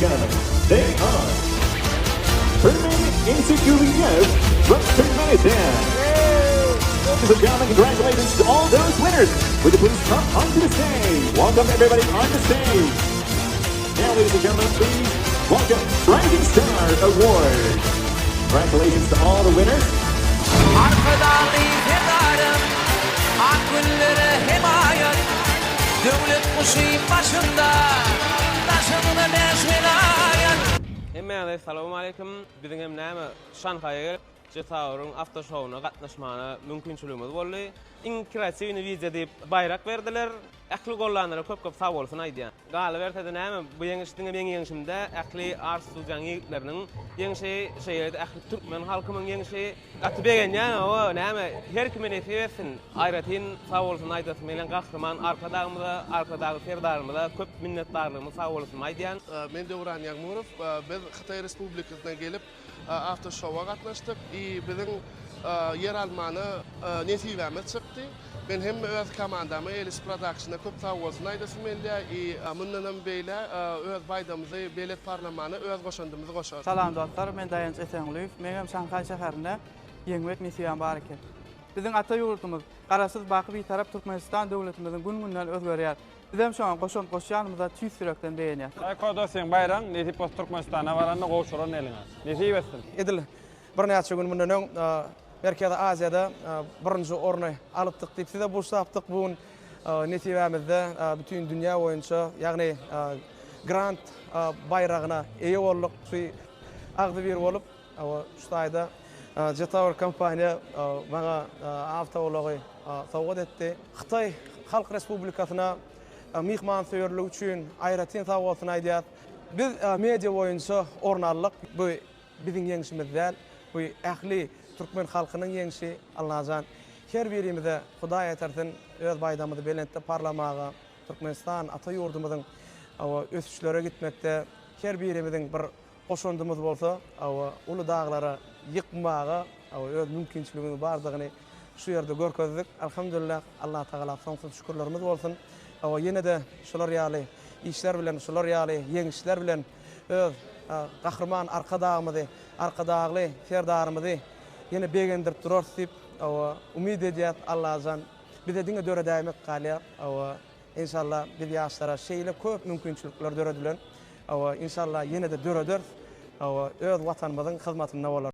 gentlemen, they are Herman Insecurious from Turkmenistan. Ladies and gentlemen, congratulations to all those winners. Would you please come onto the stage? Welcome everybody on the stage. Now, ladies and gentlemen, please welcome Rising Star Award. Congratulations to all the winners. Arkadağı fedarım, akılları himayet. Devlet kuşu başında, taşındı beş vilayet. Emma'da assalamu alaykum. Bizim näme Şanxay'a gelip Jetaur'un after show'una gatnaşmana mümkinçiligimiz boldy. İnkirasiýny wiza diýip bayrak berdiler. Ähli gollanlara köp sag bolsun aýdýan. Galy bertede näme bu ýeňişdiňe meň ýeňişimde ähli arzujan ýigitleriniň ýeňişi şeýle ähli türkmen halkymyň ýeňişi gatbegen ýa o näme her kime nefesin aýratyn sag bolsun aýdasy melen gahrman arkadagy serdarymyza köp minnetdarlygymyz sag bolsun aýdýan. Men Döwran Ýagmurov, biz Xitay Respublikasyna gelip after show'a gatnaşdyk. Biziň yer almany nesibämiz çykdy. Ben hem öz komandamy Elis Production'a köp sag bolsun aýdasy mende. Mundan beýle öz baýdamyzy belet parlamanı öz goşandymyzy goşar. Salam dostlar, men Daýanç Esenliýew. Men hem Şanxay şäherinde ýeňmek nesibäm bar eken. Biziň ata ýurtumyz garasyz baky bir tarap Türkmenistan döwletimiziň gün-günden özgerýär. Biz hem şoň goşanymyza tüýs sürekden beýenýär. Aýkoda sen bayram nesip Türkmenistana baranda gowşuran eliňe. Nesip etsin. Edil bir näçe gün mundan Merkezi Aziýada birinji orny alypdyk diýip size burşapdyk bugun nesibämizde bütün dünýä boýunça ýagny grant bayragyna eýe bolduk. Şu agdy bir bolup şu aýda Jetaur kompaniýa maňa awtowlagy sowgat etdi. Xitay Halk Respublikasyna mihmansyýerlik üçin aýratyn sag bolsun aýdýar. Biz media boýunça orny aldyk. Bu biziň ýeňişimiz däl. Bu ähli Türkmen halkynyň ýeňişi alnajan. Her birimize Hudaý etersin öz baýdamyzy belentde parlamaga, Türkmenistan ata ýurdumyzyň ösüşlere gitmekde her birimiziň bir goşandymyz bolsa, uly daglara ýykmaga öz mümkinçiligimiz bardygyny şu ýerde görkezdik. Alhamdulillah, Allah Taala soňsuz şükürlerimiz bolsun. Ýene-de şolar ýaly işler bilen, şolar ýaly ýeňişler bilen öz gahrman arkadagly serdarymyzy ýene begendirip durar diýip umid edýär Allahdan. Bize diňe döre daýmak galýar. İnşallah biz ýaşlara şeýle köp mümkinçilikler döredilen. İnşallah ýene-de döredir. Öz watanymyzyň hyzmatyna bolar.